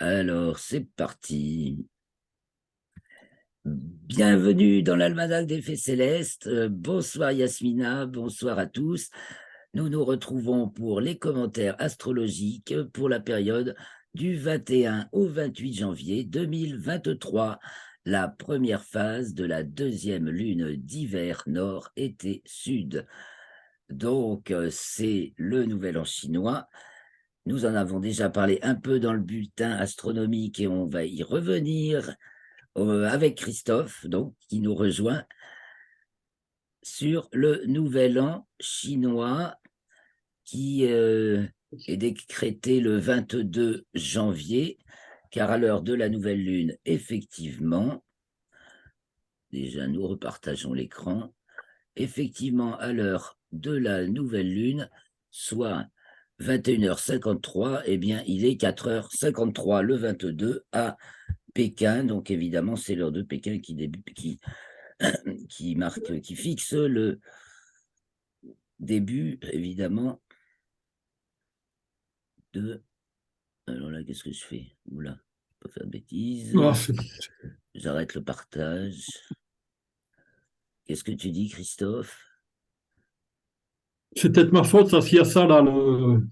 Alors, c'est parti. Bienvenue dans l'Almanach des Faits Célestes. Bonsoir Yasmina, bonsoir à tous. Nous nous retrouvons pour les commentaires astrologiques pour la période du 21 au 28 janvier 2023, la première phase de la deuxième lune d'hiver nord-été-sud. Donc, c'est le nouvel an chinois. Nous en avons déjà parlé un peu dans le bulletin astronomique et on va y revenir avec Christophe, donc, qui nous rejoint sur le nouvel an chinois qui est décrété le 22 janvier, car à l'heure de la nouvelle lune, effectivement, déjà nous repartageons l'écran, effectivement à l'heure de la nouvelle lune, soit 21h53, eh bien il est 4h53 le 22 à Pékin, donc évidemment c'est l'heure de Pékin qui marque, qui fixe le début, évidemment, de... Alors là, qu'est-ce que je fais? Oula, pas faire de bêtises. Ah, J'arrête le partage. Qu'est-ce que tu dis, Christophe? c'est peut-être ma faute, ça, s'il y a ça, là, le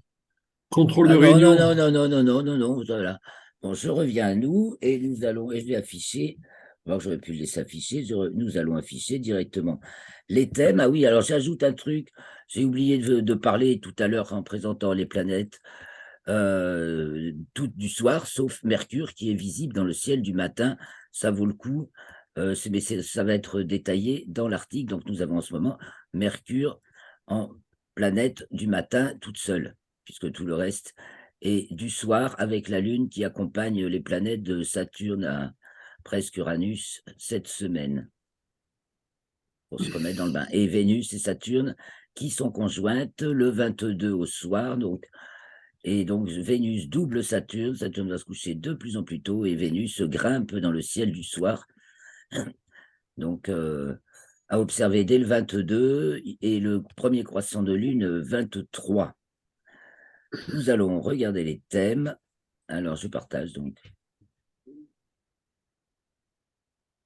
contrôle de Ah non, non, réunion. non, non, non, non, non, non, non, voilà. Bon, je reviens à nous et nous allons, et je vais afficher, alors j'aurais pu le laisser afficher, nous allons afficher directement les thèmes. Ah oui, alors j'ajoute un truc, j'ai oublié de parler tout à l'heure en présentant les planètes. Toutes du soir, sauf Mercure qui est visible dans le ciel du matin. Ça vaut le coup, mais ça va être détaillé dans l'article. Donc nous avons en ce moment Mercure en planète du matin toute seule, puisque tout le reste est du soir avec la Lune qui accompagne les planètes de Saturne à presque Uranus cette semaine, pour se remettre dans le bain. Et Vénus et Saturne qui sont conjointes le 22 au soir, et donc, Vénus double Saturne. Saturne va se coucher de plus en plus tôt et Vénus grimpe dans le ciel du soir. Donc, à observer dès le 22 et le premier croissant de lune 23. Nous allons regarder les thèmes. Alors, je partage donc.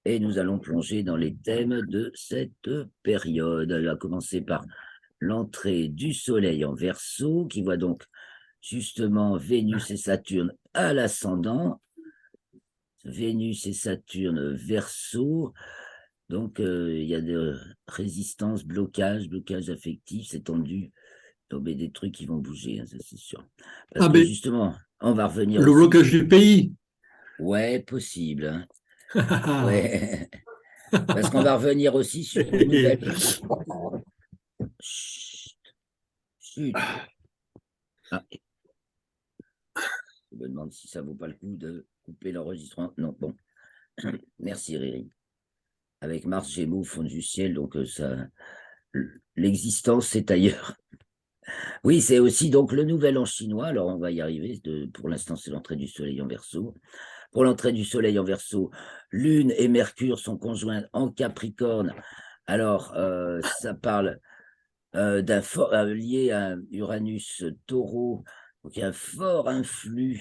Et nous allons plonger dans les thèmes de cette période. Elle va commencer par l'entrée du Soleil en Verseau, qui voit donc justement Vénus et Saturne à l'ascendant. Vénus et Saturne Verseau. Donc, il y a des résistances, blocages affectifs, c'est tendu. Donc, mais des trucs qui vont bouger, hein, ça c'est sûr. Parce Ah, que ben, justement, on va revenir le aussi. blocage du pays. Ouais, possible, hein. Ouais. Parce qu'on va revenir aussi sur une nouvelle. Chut, chut. Ah, je me demande si ça vaut pas le coup de couper l'enregistrement. Non, bon. Merci, Riri. Avec Mars Gémeaux au fond du ciel, donc ça, l'existence, c'est ailleurs. Oui, c'est aussi donc le nouvel an chinois. Alors, on va y arriver. Pour l'instant, c'est l'entrée du soleil en Verseau. Pour l'entrée du soleil en Verseau, Lune et Mercure sont conjoints en Capricorne. Alors, ça parle d'un fort lié à Uranus Taureau. Donc, il y a un fort influx,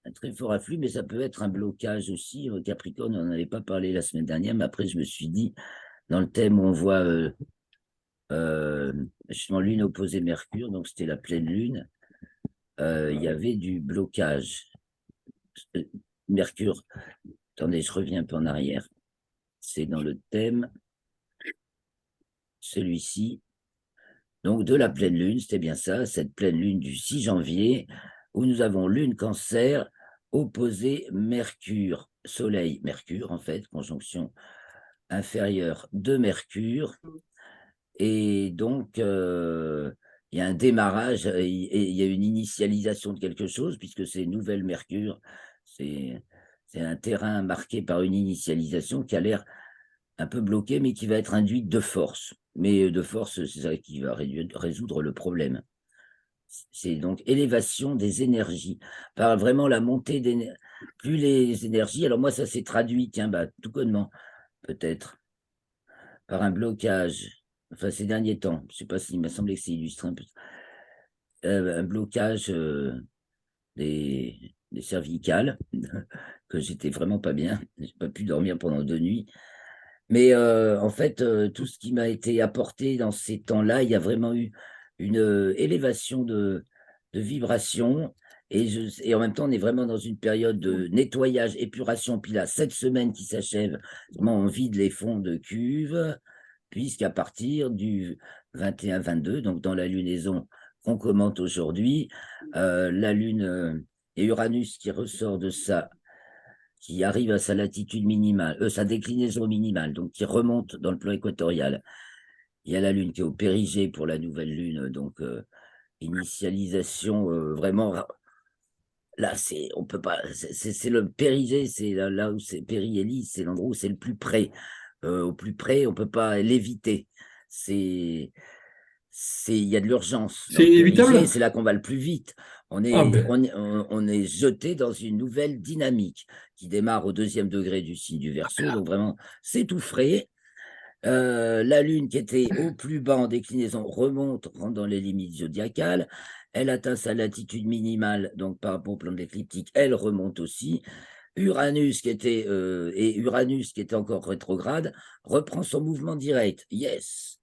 un très fort influx, mais ça peut être un blocage aussi. Capricorne, on n'en avait pas parlé la semaine dernière, mais après, je me suis dit, dans le thème où on voit euh, justement Lune opposée Mercure, donc c'était la pleine Lune. Il y avait du blocage. Mercure, attendez, je reviens un peu en arrière. C'est dans le thème, celui-ci. Donc de la pleine lune, c'était bien ça, cette pleine lune du 6 janvier, où nous avons Lune Cancer opposée Mercure, Soleil, Mercure en fait, conjonction inférieure de Mercure. Et donc, il y a un démarrage, et il y a une initialisation de quelque chose, puisque c'est Nouvelle Mercure, c'est un terrain marqué par une initialisation qui a l'air un peu bloqué, mais qui va être induite de force. Mais de force, c'est ça qui va résoudre le problème. C'est donc élévation des énergies, par vraiment la montée des... Plus les énergies, alors moi ça s'est traduit, tiens, bah, tout connement, peut-être, par un blocage, enfin ces derniers temps, je ne sais pas s'il m'a semblé que c'est illustré un peu, un blocage des les cervicales, que j'étais vraiment pas bien. J'ai pas pu dormir pendant 2 nuits. Mais en fait, tout ce qui m'a été apporté dans ces temps-là, il y a vraiment eu une élévation de vibrations. Et en même temps, on est vraiment dans une période de nettoyage, épuration. Puis là, cette semaine qui s'achève, vraiment, on vide les fonds de cuve, puisqu'à partir du 21-22, donc dans la lunaison qu'on commente aujourd'hui, la Lune et Uranus qui ressort de ça, qui arrive à sa latitude minimale, sa déclinaison minimale, donc qui remonte dans le plan équatorial. Il y a la Lune qui est au périgée pour la nouvelle Lune, donc initialisation vraiment. Là, on peut pas, c'est le périgée, c'est là où c'est périhélie, c'est l'endroit où c'est le plus près. Au plus près, on peut pas l'éviter. C'est, il y a de l'urgence. Dans C'est le périgée, inévitable? c'est là qu'on va le plus vite. On Ah est, ben, on est jeté dans une nouvelle dynamique qui démarre au 2e degré du signe du Verseau. Donc vraiment, c'est tout frais. La Lune qui était au plus bas en déclinaison remonte, rentre dans les limites zodiacales. Elle atteint sa latitude minimale, donc par rapport au plan de l'écliptique, elle remonte aussi. Uranus et Uranus qui était encore rétrograde reprend son mouvement direct. Yes.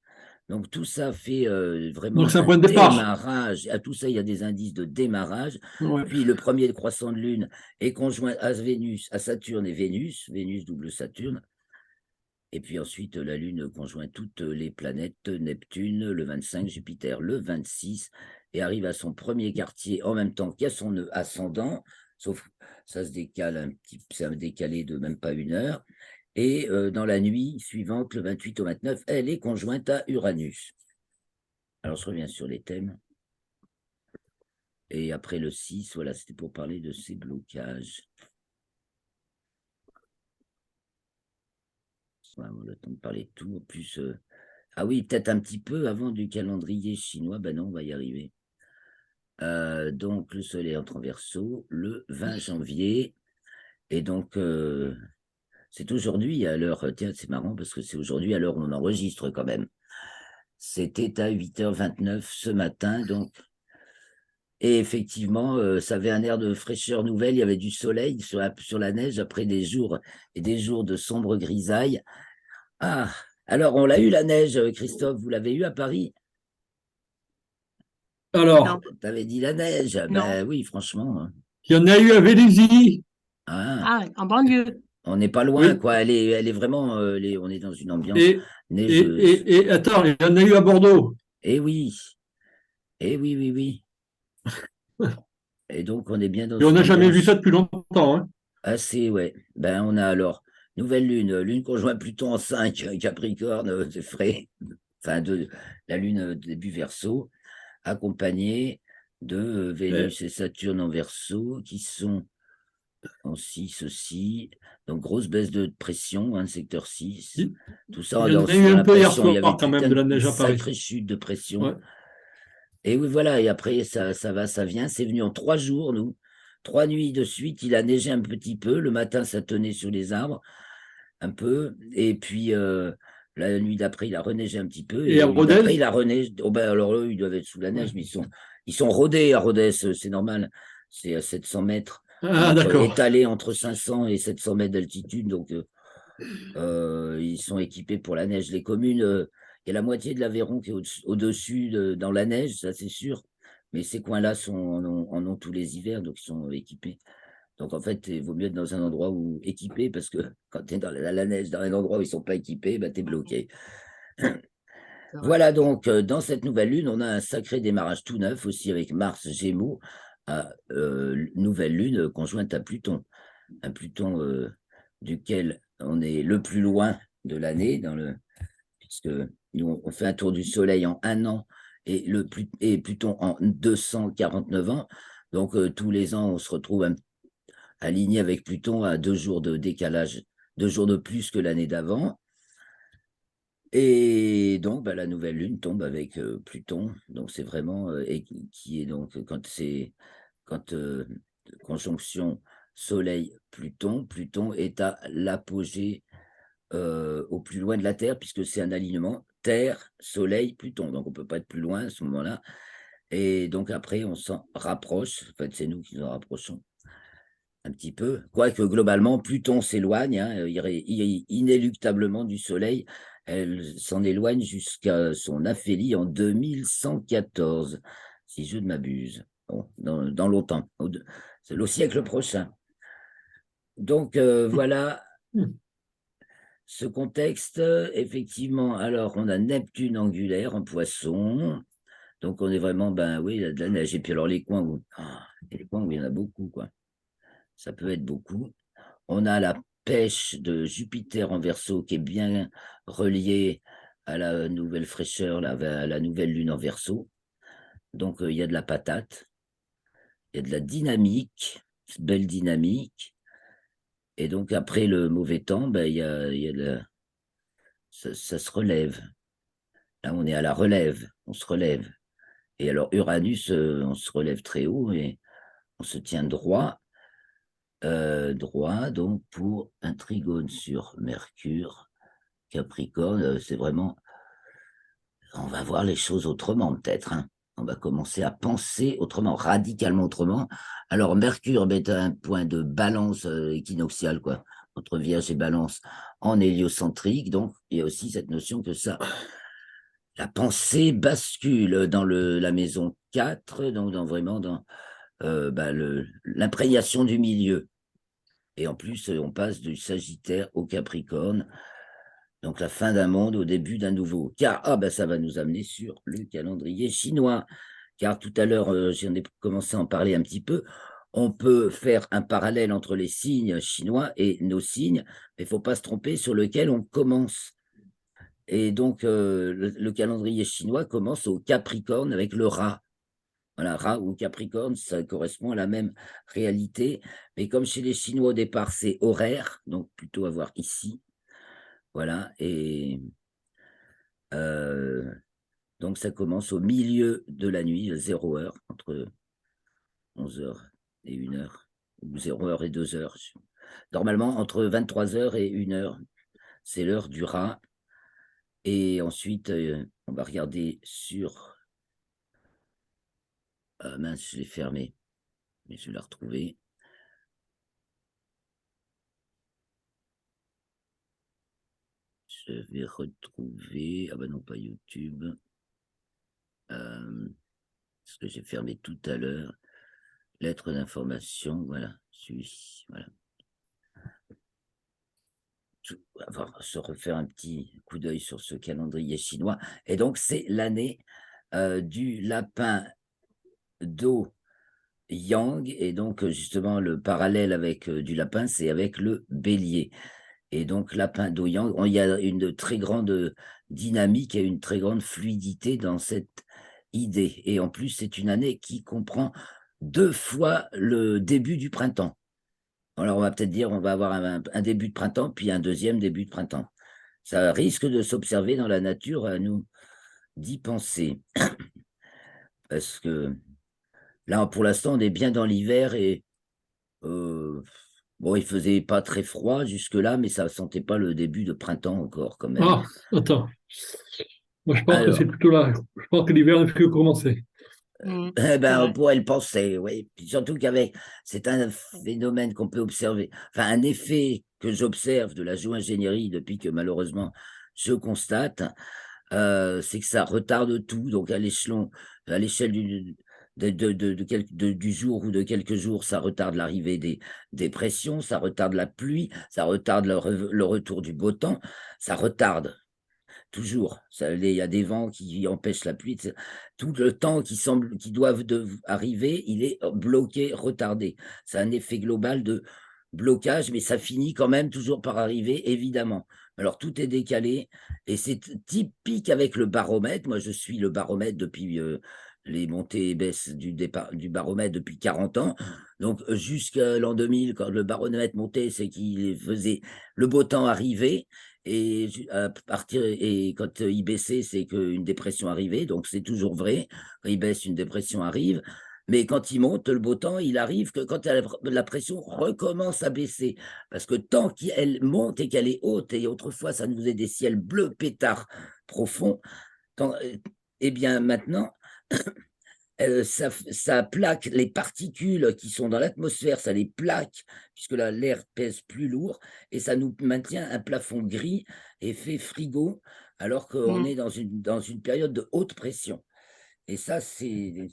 Donc tout ça fait donc vraiment c'est un un point de départ. démarrage. À tout ça, il y a des indices de démarrage. Ouais. Puis le premier croissant de Lune est conjoint à Vénus, à Saturne et Vénus. Vénus double Saturne. Et puis ensuite, la Lune conjoint toutes les planètes, Neptune le 25, Jupiter le 26, et arrive à son premier quartier en même temps qu'à son nœud ascendant, sauf ça se décale un petit, c'est un décalé de même pas 1 heure. Et dans la nuit suivante, le 28 au 29, elle est conjointe à Uranus. Alors je reviens sur les thèmes. Et après le 6, voilà, c'était pour parler de ces blocages. Voilà, on a le temps de parler de tout. En plus, ah oui, peut-être un petit peu avant du calendrier chinois. Ben non, on va y arriver. Donc, le soleil entre en Verseau le 20 janvier. Et donc, c'est aujourd'hui à l'heure. Tiens, c'est marrant parce que c'est aujourd'hui à l'heure où on enregistre quand même. C'était à 8h29 ce matin. Donc, et effectivement, ça avait un air de fraîcheur nouvelle. Il y avait du soleil sur la neige après des jours et des jours de sombre grisaille. Ah, alors on l'a eu la neige, Christophe. Vous l'avez eu à Paris? Alors, Non, T'avais dit la neige. non. Ben oui, franchement, hein. il y en a eu à Vélizy. Ah, Ah, en banlieue. on n'est pas loin, Oui. quoi. Elle est vraiment, on est dans une ambiance Et, neigeuse. et attends, il y en a eu à Bordeaux. Eh oui, eh oui, oui, oui. Et donc, on est bien dans Et on une n'a jamais vu ça ambiance depuis longtemps, hein. assez, ouais. Ben, on a alors nouvelle lune, lune conjoint Pluton en 5, Capricorne, c'est frais. Enfin, la lune début Verseau, accompagnée de Eh, Vénus et Saturne en Verseau, qui sont en 6 aussi. Donc, grosse baisse de pression, hein, secteur 6. il Tout il ça y en a eu dans un la peu hier pression. Il y soir avait quand même de la une neige à Paris. sacrée chute de pression. Ouais. Et oui, voilà. Et après, ça va, ça vient. C'est venu en 3 jours, nous. 3 nuits de suite. Il a neigé un petit peu. Le matin, ça tenait sur les arbres, un peu. Et puis, la nuit d'après, il a reneigé un petit peu. Et Et la à nuit d'après, Rodez? il a reneigé. Oh, ben, alors, eux, ils doivent être sous la neige, Ouais. mais ils sont rodés à Rodez. C'est normal. C'est à 700 mètres. Ah, d'accord. Étalés entre 500 et 700 mètres d'altitude. Donc, ils sont équipés pour la neige. Les communes, il y a la moitié de l'Aveyron qui est au-dessus dans la neige, ça c'est sûr. Mais ces coins-là en ont tous les hivers, donc ils sont équipés. Donc en fait, il vaut mieux être dans un endroit où équipé, parce que quand tu es dans la neige, dans un endroit où ils ne sont pas équipés, bah, tu es bloqué. C'est vrai. Voilà donc, dans cette nouvelle lune, on a un sacré démarrage tout neuf aussi avec Mars Gémeaux, nouvelle lune conjointe à Pluton. Un Pluton duquel on est le plus loin de l'année, puisque nous, on fait un tour du Soleil en 1 an et Pluton en 249 ans. Donc, tous les ans, on se retrouve aligné avec Pluton à 2 jours de décalage, 2 jours de plus que l'année d'avant. Et donc, bah, la nouvelle lune tombe avec Pluton. Donc, c'est vraiment, et qui est donc, quand conjonction Soleil-Pluton, Pluton est à l'apogée au plus loin de la Terre, puisque c'est un alignement Terre, Soleil, Pluton. Donc, on ne peut pas être plus loin à ce moment-là. Et donc, après, on s'en rapproche. En fait, c'est nous qui nous en rapprochons. un petit peu. Quoique globalement, Pluton s'éloigne inéluctablement du Soleil. Elle s'en éloigne jusqu'à son aphélie en 2114, si je ne m'abuse. Bon, dans longtemps, c'est le siècle prochain. Donc voilà ce contexte. Effectivement, alors on a Neptune angulaire en Poisson. Donc on est vraiment, ben oui, il y a de la neige. Et puis alors les coins où il y en a beaucoup, quoi. Ça peut être beaucoup. On a la pêche de Jupiter en Verseau qui est bien reliée à la nouvelle fraîcheur, à la nouvelle lune en Verseau. Donc il y a de la patate, il y a de la dynamique, belle dynamique. Et donc après le mauvais temps, ben, il y a ça se relève. Là, on est à la relève, on se relève. Et alors Uranus, on se relève très haut et on se tient droit. Droit, donc pour un trigone sur Mercure, Capricorne, c'est vraiment, on va voir les choses autrement peut-être, hein. On va commencer à penser autrement, radicalement autrement. Alors Mercure est un point de balance équinoxiale, quoi, entre Vierge et Balance en héliocentrique, donc il y a aussi cette notion que ça, la pensée bascule dans la maison 4, donc vraiment dans l'imprégnation du milieu. Et en plus, on passe du Sagittaire au Capricorne. Donc la fin d'un monde au début d'un nouveau. Car ça va nous amener sur le calendrier chinois. Car tout à l'heure, j'en ai commencé à en parler un petit peu. On peut faire un parallèle entre les signes chinois et nos signes, mais il ne faut pas se tromper sur lequel on commence. Et donc, le calendrier chinois commence au Capricorne avec le rat. Voilà, rat ou Capricorne, ça correspond à la même réalité. Mais comme chez les Chinois au départ, c'est horaire, donc plutôt à voir ici. Voilà, et donc ça commence au milieu de la nuit, 0 heure, entre 11 heures et 1 heure, ou 0 heure et 2 heures. Normalement, entre 23 heures et 1 heure, c'est l'heure du rat. Et ensuite, on va regarder sur... mince, je l'ai fermé, mais je vais la retrouver. Je vais retrouver... Ah ben non, pas YouTube. Ce que j'ai fermé tout à l'heure. Lettre d'information, voilà, celui-ci, voilà. On va se refaire un petit coup d'œil sur ce calendrier chinois. Et donc, c'est l'année du lapin d'eau yang. Et donc, justement, le parallèle avec du lapin, c'est avec le bélier. Et donc, lapin d'eau yang, il y a une très grande dynamique et une très grande fluidité dans cette idée. Et en plus, c'est une année qui comprend 2 fois le début du printemps. Alors, on va peut-être dire on va avoir un début de printemps, puis un deuxième début de printemps. Ça risque de s'observer dans la nature, à nous d'y penser. Parce que là, pour l'instant, on est bien dans l'hiver et bon, il faisait pas très froid jusque-là, mais ça ne sentait pas le début de printemps encore, quand même. Ah, attends. Moi, je pense que c'est Alors, plutôt là. Je pense que l'hiver ne fait que commencer. Mm. eh ben, on Ouais. pourrait le penser, oui. Puis surtout c'est un phénomène qu'on peut observer, enfin un effet que j'observe de la géo-ingénierie depuis que malheureusement je constate, c'est que ça retarde tout. Donc à l'échelle du jour ou de quelques jours, ça retarde l'arrivée des pressions, ça retarde la pluie, ça retarde le retour du beau temps, ça retarde. Toujours. Il y a des vents qui empêchent la pluie. Tout le temps qui doivent arriver, il est bloqué, retardé. C'est un effet global de blocage, mais ça finit quand même toujours par arriver, évidemment. Alors tout est décalé et c'est typique avec le baromètre. Moi, je suis le baromètre depuis les montées et baisses du baromètre depuis 40 ans. Donc jusqu'à l'an 2000, quand le baromètre montait, c'est qu'il faisait le beau temps arriver. Et quand il baissait, c'est qu'une dépression arrivait, donc c'est toujours vrai. Quand il baisse, une dépression arrive. Mais quand il monte, le beau temps, il arrive que quand la pression recommence à baisser. Parce que tant qu'elle monte et qu'elle est haute, et autrefois ça nous faisait des ciels bleus pétards profonds, eh bien maintenant, ça plaque les particules qui sont dans l'atmosphère, ça les plaque, puisque l'air pèse plus lourd, et ça nous maintient un plafond gris et fait frigo, alors qu'on est dans une période de haute pression. Et ça, c'est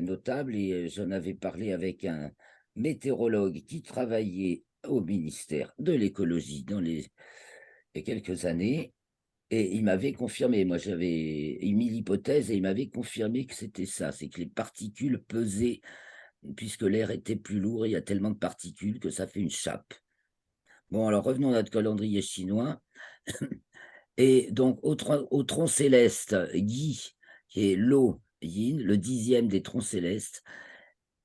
notable, et j'en avais parlé avec un météorologue qui travaillait au ministère de l'écologie il y a quelques années, et il m'avait confirmé. Moi, j'avais émis l'hypothèse et il m'avait confirmé que c'était ça, c'est que les particules pesaient, puisque l'air était plus lourd, il y a tellement de particules que ça fait une chape. Bon, alors revenons à notre calendrier chinois. Et donc, au tronc céleste, Yi, qui est l'eau yin, le 10e des troncs célestes,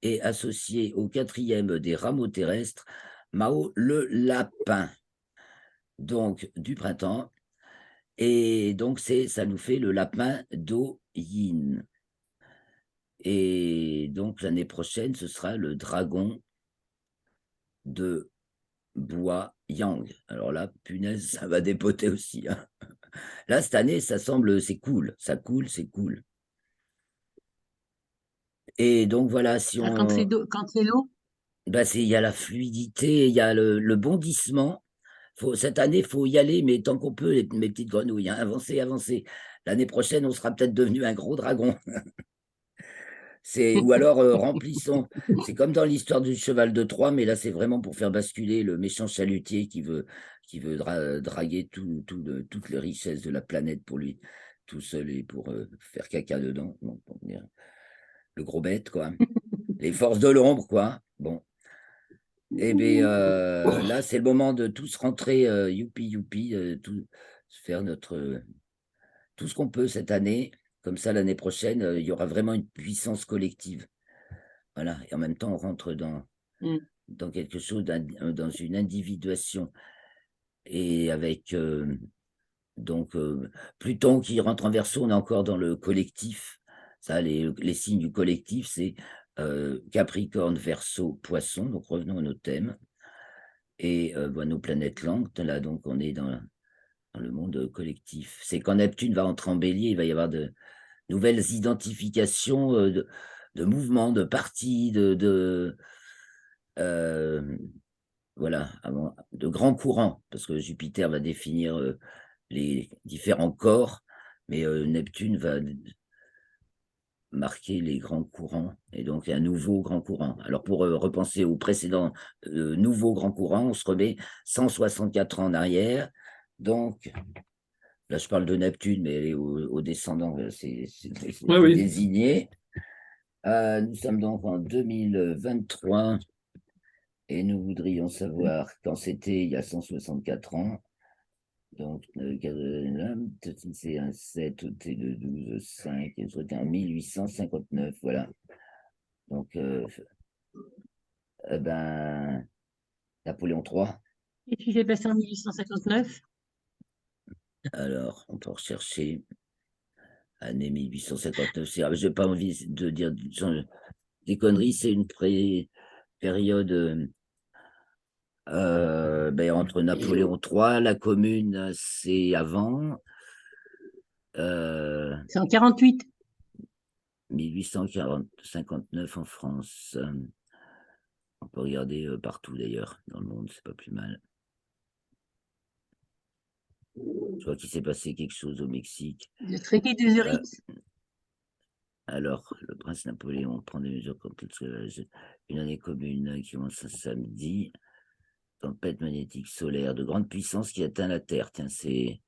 est associé au 4e des rameaux terrestres, Mao, le lapin, donc du printemps. Et donc, ça nous fait le lapin d'eau yin. Et donc, l'année prochaine, ce sera le dragon de bois yang. Alors là, punaise, ça va dépoter aussi, hein. Là, cette année, ça semble, c'est cool. Ça coule, c'est cool. Et donc, voilà, si Quand c'est on. quand c'est l'eau, Bah, il y a la fluidité, il y a le bondissement. Cette année, il faut y aller, mais tant qu'on peut, mes petites grenouilles, hein, avancer, avancer. L'année prochaine, on sera peut-être devenu un gros dragon. Ou alors, remplissons. C'est comme dans l'histoire du cheval de Troie, mais là, c'est vraiment pour faire basculer le méchant chalutier qui veut draguer toutes les richesses de la planète pour lui tout seul, et pour faire caca dedans. Bon, pour dire, le gros bête, quoi. Les forces de l'ombre, quoi. Bon. Eh bien, là, c'est le moment de tous rentrer, youpi, youpi, faire tout ce qu'on peut cette année. Comme ça, l'année prochaine, il y aura vraiment une puissance collective. Voilà. Et en même temps, on rentre dans quelque chose, dans une individuation. Et avec donc Pluton qui rentre en Verseau, on est encore dans le collectif. Ça, les signes du collectif, c'est Capricorne, Verseau, Poisson. Donc revenons à nos thèmes. Et nos planètes lentes, là, donc on est dans le monde collectif. C'est quand Neptune va entrer en Bélier, il va y avoir de nouvelles identifications de mouvements, de partis, voilà, de grands courants, parce que Jupiter va définir les différents corps, mais Neptune va marquer les grands courants, et donc un nouveau grand courant. Alors pour repenser au précédent nouveau grand courant, on se remet 164 ans en arrière. Donc, là je parle de Neptune, mais elle est au descendant, c'est Oui. désigné. Nous sommes donc en 2023, et nous voudrions savoir quand c'était il y a 164 ans. Donc, c'est un 7, T de 12, 5, et c'était en 1859, voilà. Donc, Napoléon III. et puis j'ai passé en 1859. Alors, on peut rechercher année 1859. Je n'ai pas envie de dire des conneries, c'est une période entre Napoléon III, la Commune, c'est avant. C'est en 48. 1859 en France. On peut regarder partout d'ailleurs dans le monde, c'est pas plus mal. Je crois qu'il s'est passé quelque chose au Mexique. Le traité de Zurich. Alors, le prince Napoléon prend des mesures contre une année commune qui commence un samedi. Tempête magnétique solaire de grande puissance qui atteint la Terre. Tiens, c'est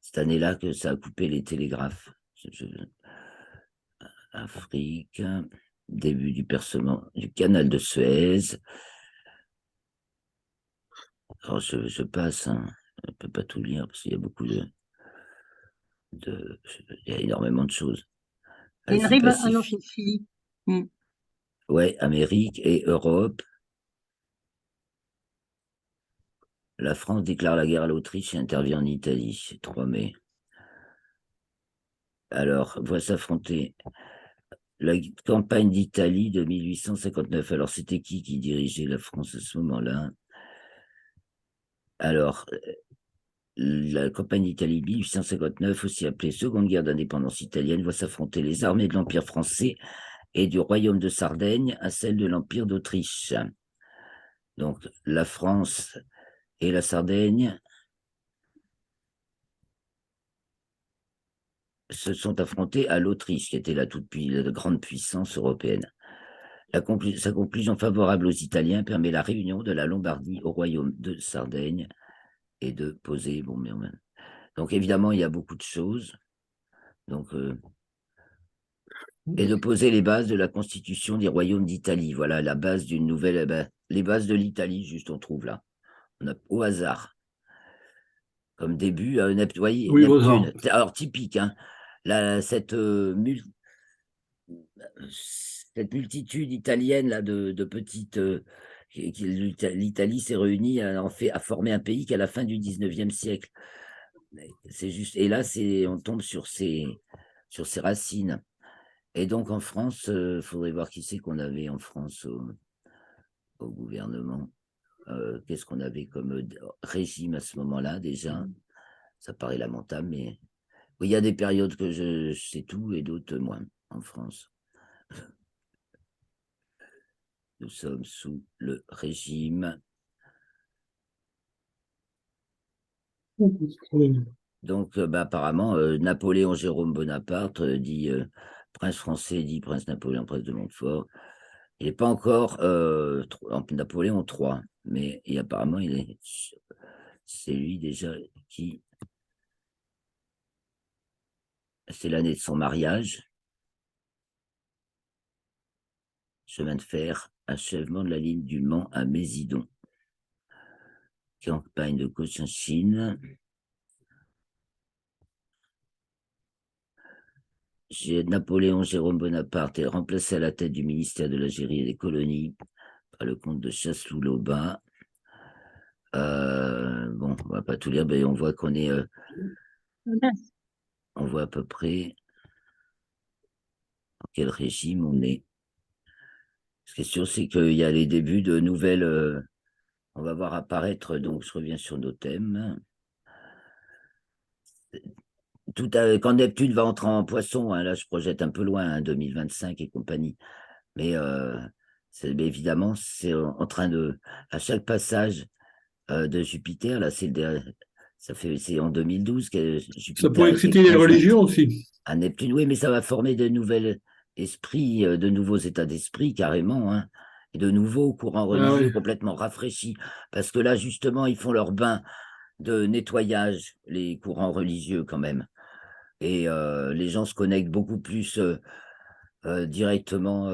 cette année-là que ça a coupé les télégraphes. Afrique, début du percement du canal de Suez. Alors, je passe, hein. Je ne peux pas tout lire parce qu'il y a beaucoup il y a énormément de choses. Il y a une Asie rive. Ah non, Pacifique. c'est le Chili. Ouais, Amérique et Europe. La France déclare la guerre à l'Autriche et intervient en Italie, 3 mai. Alors, voit s'affronter la campagne d'Italie de 1859. Alors, c'était qui dirigeait la France à ce moment-là? Alors, la campagne d'Italie 1859, aussi appelée Seconde guerre d'indépendance italienne, voit s'affronter les armées de l'Empire français et du royaume de Sardaigne à celles de l'Empire d'Autriche. Donc la France et la Sardaigne se sont affrontés à l'Autriche, qui était la grande puissance européenne. Sa conclusion favorable aux Italiens permet la réunion de la Lombardie au royaume de Sardaigne et de poser. Donc évidemment, il y a beaucoup de choses. Donc, et de poser les bases de la constitution des royaumes d'Italie. Voilà la base d'une nouvelle. Les bases de l'Italie, juste, on trouve là. On a au hasard. Comme début, voyez, Oui, au hasard. Neptune. Alors, typique, hein. Cette multitude italienne là, de petites. L'Italie s'est réunie à former un pays qu'à la fin du 19e siècle. C'est juste. Et là, on tombe sur ses racines. Et donc en France, il faudrait voir qui c'est qu'on avait en France au gouvernement. Qu'est-ce qu'on avait comme régime à ce moment-là déjà? Ça paraît lamentable, mais oui, il y a des périodes que je sais tout et d'autres moins en France. Nous sommes sous le régime. Donc, apparemment, Napoléon Jérôme Bonaparte, dit prince français, dit prince Napoléon, prince de Montfort. Il n'est pas encore Napoléon III, mais apparemment, c'est lui déjà qui. C'est l'année de son mariage. Chemin de fer, achèvement de la ligne du Mans à Mésidon. Campagne de Cochinchine. Napoléon Jérôme Bonaparte est remplacé à la tête du ministère de l'Algérie et des colonies par le comte de Chasseloup-Laubat. Bon, on va pas tout lire, mais on voit qu'on est. On voit à peu près dans quel régime on est. Ce qui est sûr, c'est qu'il y a les débuts de nouvelles. On va voir apparaître, donc je reviens sur nos thèmes. Quand Neptune va entrer en poisson, hein, là je projette un peu loin, 2025 et compagnie, mais évidemment, c'est en train de. À chaque passage de Jupiter, là c'est en 2012 que Jupiter. Ça pourrait exciter les religions aussi. À Neptune, oui, mais ça va former de nouveaux esprits, de nouveaux états d'esprit carrément, hein, et de nouveaux courants religieux complètement rafraîchis. Parce que là, justement, ils font leur bain de nettoyage, les courants religieux quand même. Et les gens se connectent beaucoup plus directement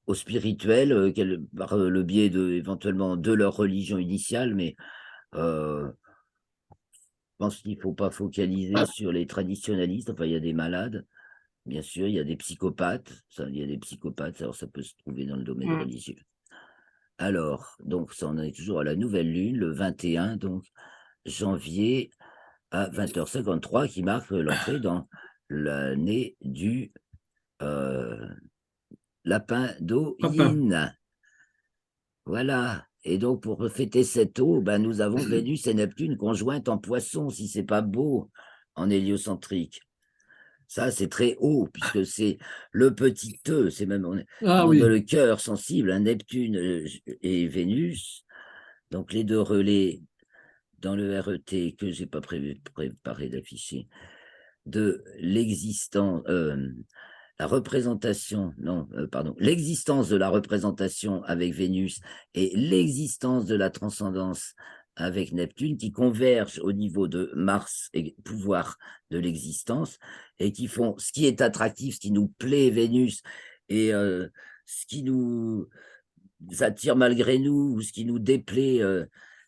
au spirituel par le biais éventuellement de leur religion initiale, mais je pense qu'il ne faut pas focaliser sur les traditionalistes. Enfin, il y a des malades, bien sûr, il y a des psychopathes. Il y a des psychopathes, alors ça peut se trouver dans le domaine religieux. Alors, donc, ça, on est toujours à la nouvelle lune, le 21 donc, janvier à 20h53, qui marque l'entrée dans l'année du lapin d'eau yin. Voilà. Et donc, pour fêter cette eau, nous avons Vénus et Neptune conjointes en poisson, si c'est pas beau, en héliocentrique. Ça, c'est très haut, puisque c'est le petit E, c'est même le cœur sensible, hein, Neptune et Vénus. Donc, les deux relais dans le RET que je n'ai pas préparé d'afficher, de l'existence, la représentation, l'existence de la représentation avec Vénus et l'existence de la transcendance avec Neptune qui convergent au niveau de Mars et pouvoir de l'existence et qui font ce qui est attractif, ce qui nous plaît Vénus et ce qui nous attire malgré nous ou ce qui nous déplaît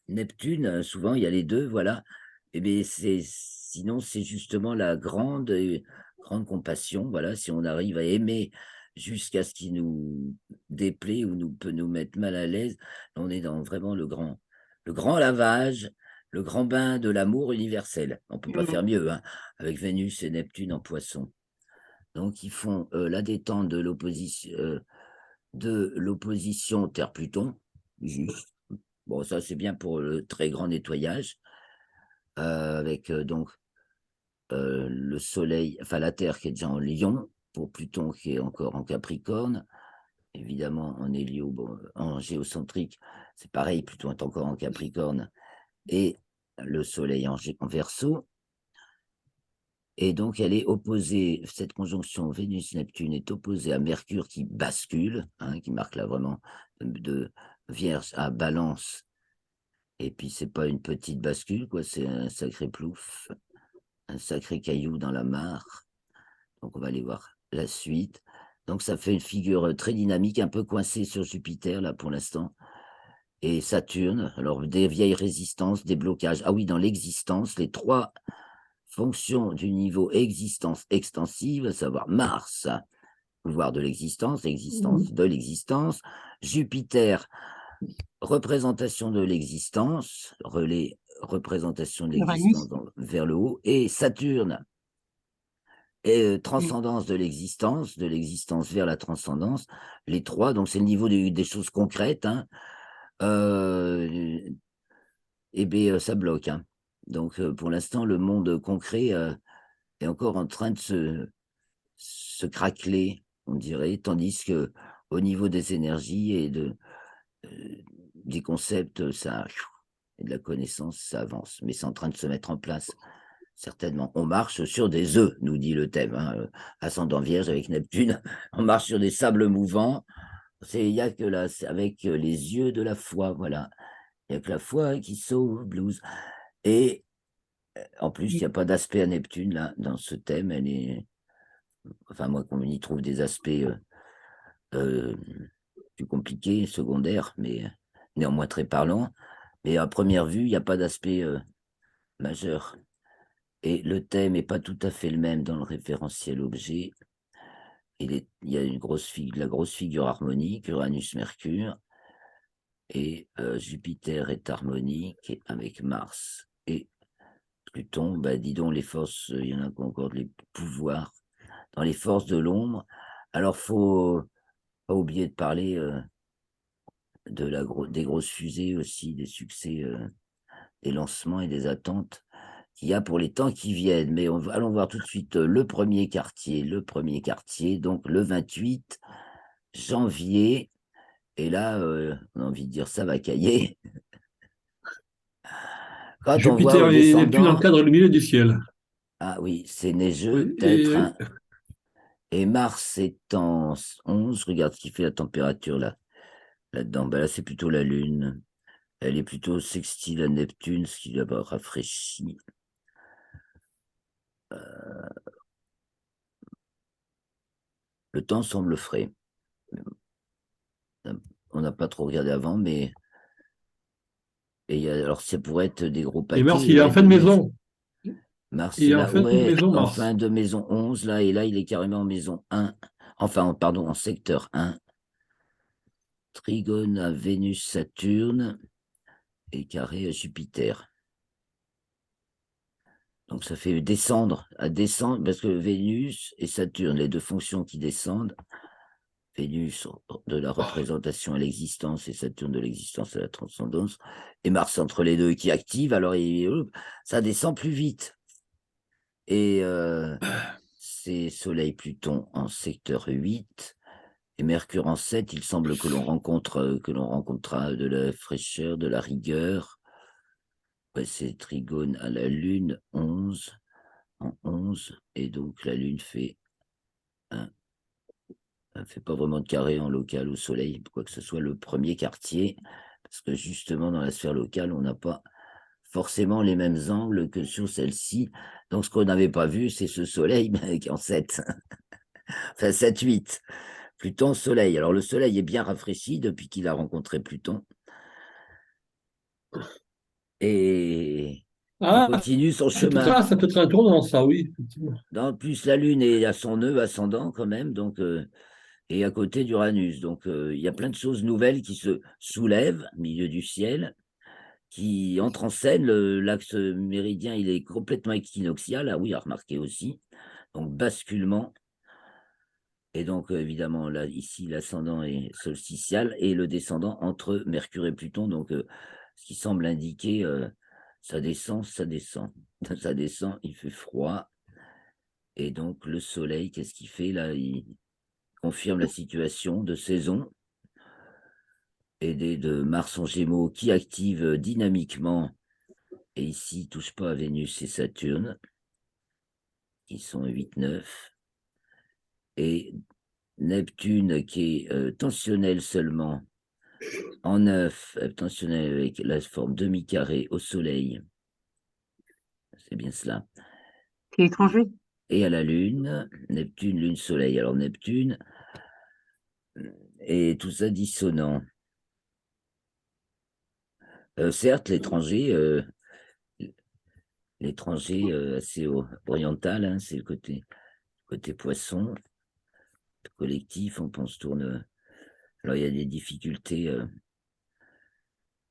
Neptune. Souvent, il y a les deux, voilà. Et bien, sinon, c'est justement la grande compassion, voilà, si on arrive à aimer jusqu'à ce qui nous déplaît ou peut nous mettre mal à l'aise, on est dans vraiment le grand lavage, le grand bain de l'amour universel. On ne peut pas faire mieux, hein, avec Vénus et Neptune en poisson. Donc, ils font la détente de l'opposition Terre-Pluton, juste. Bon, ça, c'est bien pour le très grand nettoyage. avec donc le Soleil, enfin la Terre qui est déjà en Lion, pour Pluton qui est encore en Capricorne. Évidemment, en hélio, bon, en géocentrique, c'est pareil, Pluton est encore en Capricorne et le Soleil en Verseau. Et donc, elle est opposée, cette conjonction Vénus-Neptune est opposée à Mercure qui bascule, hein, qui marque là vraiment de Vierge à Balance. Et puis, c'est pas une petite bascule, quoi, c'est un sacré plouf, un sacré caillou dans la mare. Donc, on va aller voir la suite. Donc, ça fait une figure très dynamique, un peu coincée sur Jupiter, là, pour l'instant. Et Saturne, alors des vieilles résistances, des blocages. Ah oui, dans l'existence, les trois fonctions du niveau existence extensive, à savoir Mars, pouvoir de l'existence, existence de l'existence, Jupiter, représentation de l'existence, relais, représentation de l'existence Uranus. vers le haut, et Saturne, et transcendance de l'existence vers la transcendance, les trois, donc c'est le niveau des choses concrètes, hein. Et bien, ça bloque, hein. Donc, pour l'instant, le monde concret est encore en train de se craqueler, on dirait, tandis que au niveau des énergies et des concepts, ça, et de la connaissance, ça avance. Mais c'est en train de se mettre en place, certainement. On marche sur des œufs, nous dit le thème, hein, ascendant Vierge avec Neptune. On marche sur des sables mouvants. Il n'y a que là, c'est avec les yeux de la foi, voilà. Il n'y a que la foi qui sauve blues. Et en plus, il n'y a pas d'aspect à Neptune, là, dans ce thème. Elle est... Enfin, moi, qu'on y trouve des aspects euh, plus compliqués, secondaires, mais néanmoins très parlants. Mais à première vue, il n'y a pas d'aspect majeur. Et le thème n'est pas tout à fait le même dans le référentiel objet. Il y a la grosse figure harmonique, Uranus-Mercure, et Jupiter est harmonique avec Mars et Pluton. Bah, dis donc, les forces, il y en a qui ont encore les pouvoirs dans les forces de l'ombre. Alors, faut pas oublier de parler des grosses fusées aussi, des succès, des lancements et des attentes qu'il y a pour les temps qui viennent. Mais allons voir tout de suite le premier quartier, donc le 28 janvier. Et là, on a envie de dire ça va cailler. Quand on voit au Jupiter et Neptune descendant, encadrent le milieu du ciel. ah oui, c'est neigeux Oui, peut-être, hein. Et Mars est en 11, regarde ce qui fait la température là-dedans. Ben là, c'est plutôt la Lune. Elle est plutôt sextile à Neptune, ce qui là-bas rafraîchit. Le temps semble frais. On n'a pas trop regardé avant, mais alors ça pourrait être des gros Et paquets, Mars, il est en fin de de neige. maison. Mars, Il c'est est en là, fin de ouais, maison, en Mars. fin de maison 11, là, et là, il est carrément en maison 1. Enfin, pardon, en secteur 1. Trigone à Vénus, Saturne et carré à Jupiter. Donc ça fait descendre, parce que Vénus et Saturne, les deux fonctions qui descendent, Vénus de la représentation à l'existence et Saturne de l'existence à la transcendance, et Mars entre les deux qui active, alors ça descend plus vite. Et c'est Soleil-Pluton en secteur 8 et Mercure en 7, il semble que l'on rencontrera de la fraîcheur, de la rigueur. Ouais, c'est Trigone à la Lune 11, en 11, et donc la Lune fait pas vraiment de carré en local au Soleil, quoi que ce soit le premier quartier, parce que justement dans la sphère locale, on n'a pas forcément les mêmes angles que sur celle-ci. Donc ce qu'on n'avait pas vu, c'est ce Soleil qui est en 7, enfin 7-8. Pluton, Soleil. Alors le Soleil est bien rafraîchi depuis qu'il a rencontré Pluton. Et il Ah, continue son chemin. ça peut être un tournant, ça, oui. En plus, la Lune est à son nœud ascendant quand même, donc et à côté d'Uranus. Donc il y a plein de choses nouvelles qui se soulèvent au milieu du ciel, qui entrent en scène. L'axe méridien, il est complètement équinoxial. Ah oui, à remarquer aussi. Donc basculement. Et donc évidemment, là, ici, l'ascendant est solsticial et le descendant entre Mercure et Pluton. Donc ce qui semble indiquer Ça descend, ça descend. Ça descend, il fait froid. Et donc, le soleil, qu'est-ce qu'il fait là? Il confirme la situation de saison. Aidé de Mars en Gémeaux qui active dynamiquement. Et ici, il touche pas à Vénus et Saturne, qui sont 8-9. Et Neptune qui est tensionnel seulement en 9, tensionnel avec la forme demi-carré au soleil. C'est bien cela. C'est étranger. Et à la Lune, Neptune, Lune, Soleil. Alors Neptune, et tout ça dissonant. Certes, l'étranger assez oriental, hein, c'est le côté poisson, collectif, on pense tourne. Alors il y a des difficultés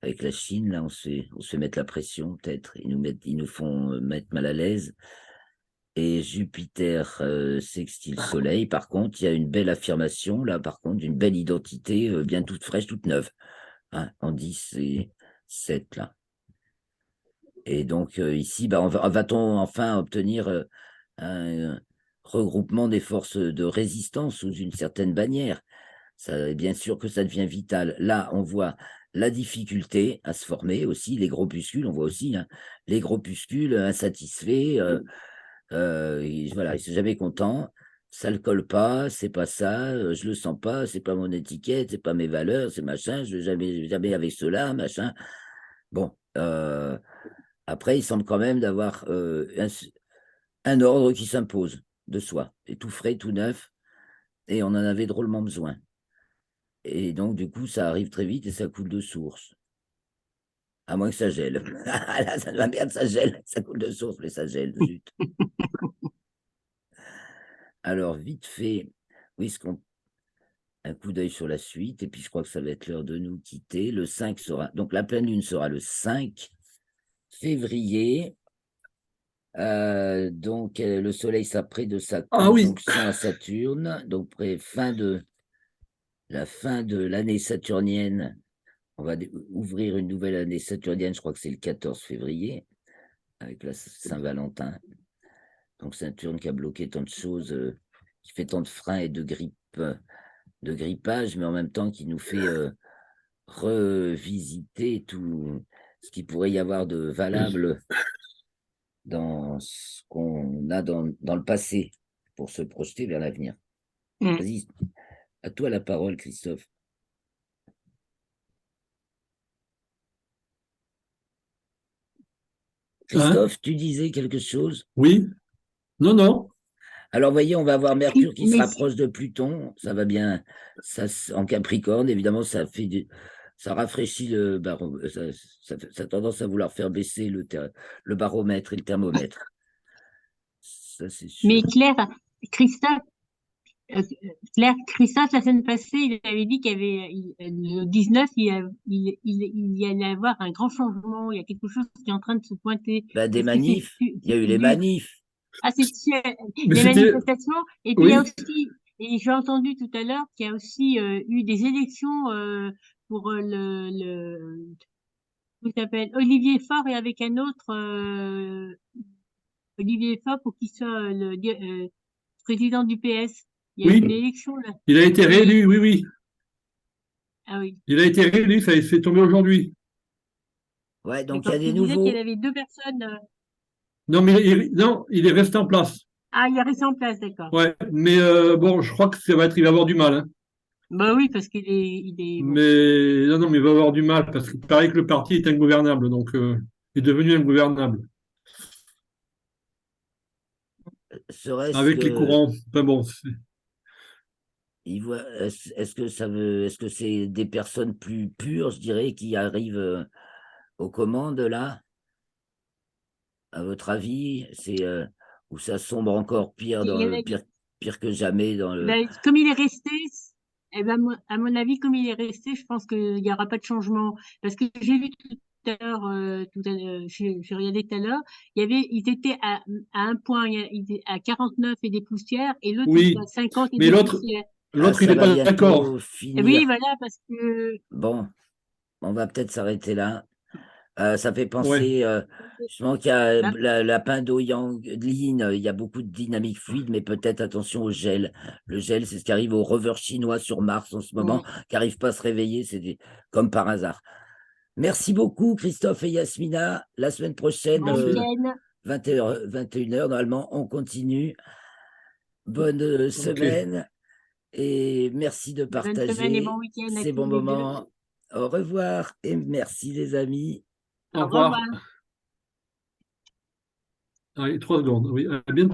avec la Chine, là on se fait mettre la pression peut-être, ils nous font mettre mal à l'aise. Et Jupiter sextile Soleil, par contre, il y a une belle affirmation, là, par contre, d'une belle identité, bien toute fraîche, toute neuve, hein, en 10 et 7, là. Et donc, ici, va-t-on enfin obtenir un regroupement des forces de résistance sous une certaine bannière? Ça, bien sûr que ça devient vital. Là, on voit la difficulté à se former aussi, les groupuscules, on voit aussi hein, les groupuscules insatisfaits. Voilà, ils sont jamais contents. Ça le colle pas, c'est pas ça, je le sens pas, c'est pas mon étiquette, c'est pas mes valeurs, c'est machin, je vais jamais avec cela, machin. Bon, après, il semble quand même d'avoir un ordre qui s'impose de soi, et tout frais, tout neuf, et on en avait drôlement besoin. Et donc, du coup, ça arrive très vite et ça coule de source. À moins que ça gèle. Là, ça va bien, ça gèle, ça coule de source, mais ça gèle, zut. Alors, vite fait, oui, un coup d'œil sur la suite, et puis je crois que ça va être l'heure de nous quitter. Le 5 sera, donc la pleine lune sera le 5 février. Donc, le soleil sera près de sa Ah oui, conjonction à Saturne, donc la fin de l'année saturnienne. On va ouvrir une nouvelle année saturnienne, je crois que c'est le 14 février, avec la Saint-Valentin. Donc Saturne qui a bloqué tant de choses, qui fait tant de freins et de grippage, mais en même temps qui nous fait revisiter tout ce qu'il pourrait y avoir de valable dans ce qu'on a dans le passé pour se projeter vers l'avenir. Vas-y, à toi la parole, Christophe. hein, Christophe, tu disais quelque chose? oui, non, non. Alors, voyez, on va avoir Mercure qui se Mais rapproche de Pluton. Ça va bien. Ça, en Capricorne, évidemment, ça rafraîchit le baromètre. Ça a tendance à vouloir faire baisser le baromètre et le thermomètre. Ça, c'est sûr. Christophe, euh, Christophe, la semaine passée, il avait dit qu'il y avait le 19, il y allait avoir un grand changement. Il y a quelque chose qui est en train de se pointer. Des Est-ce que manifs. Il y a eu les dû? manifs. Ah, c'est Mais les c'était, manifestations. Et puis il y a oui, aussi, et j'ai entendu tout à l'heure qu'il y a aussi eu des élections pour comment il s'appelle, Olivier Faure et avec un autre Olivier Faure pour qu'il soit président du PS. Il y a eu une oui, élection là. il a été Oui. réélu, oui, oui. Ah oui. Il a été réélu, ça s'est tombé aujourd'hui. Ouais, donc il y D'accord. a des Il disait qu'il y nouveaux. avait deux personnes. Non, mais non, il est resté en place. Ah, il est resté en place, d'accord. Ouais, mais bon, je crois que il va avoir du mal, hein. Bah oui, parce il est bon. Mais non, non, mais il va avoir du mal parce qu'il paraît que le parti est ingouvernable, donc il est devenu ingouvernable Serait-ce avec les que courants. Enfin bon, est-ce que c'est des personnes plus pures, je dirais, qui arrivent aux commandes là? À votre avis, c'est où ça sombre encore pire Il dans y en le a- pire que jamais dans le. Ben, comme il est resté, eh ben, à mon avis, comme il est resté, je pense qu'il n'y aura pas de changement. Parce que j'ai vu tout à l'heure, j'ai regardé tout à l'heure, ils étaient à un point, ils étaient à 49 et des poussières, et l'autre, il était à oui. 50 et Mais des poussières. Ah, l'autre, il ça n'est va pas d'accord. bientôt Et oui, finir. voilà, parce que, Bon, on va peut-être s'arrêter là. Ça fait Ouais, penser justement qu'il y a Bah, la Pindoyang Line, il y a beaucoup de dynamique fluide, mais peut-être attention au gel. Le gel, c'est ce qui arrive aux rovers chinois sur Mars en ce moment, ouais. qui n'arrivent pas à se réveiller, comme par hasard. Merci beaucoup, Christophe et Yasmina. La semaine prochaine, Bon merci. week-end. 20h, 21h, normalement, on continue. Bonne Ok. semaine et merci de Bonne semaine et bon partager week-end à ces tous bons les deux. moments. Au revoir et merci les amis. Au Au revoir. revoir. Allez, 3 secondes. Oui, à bientôt.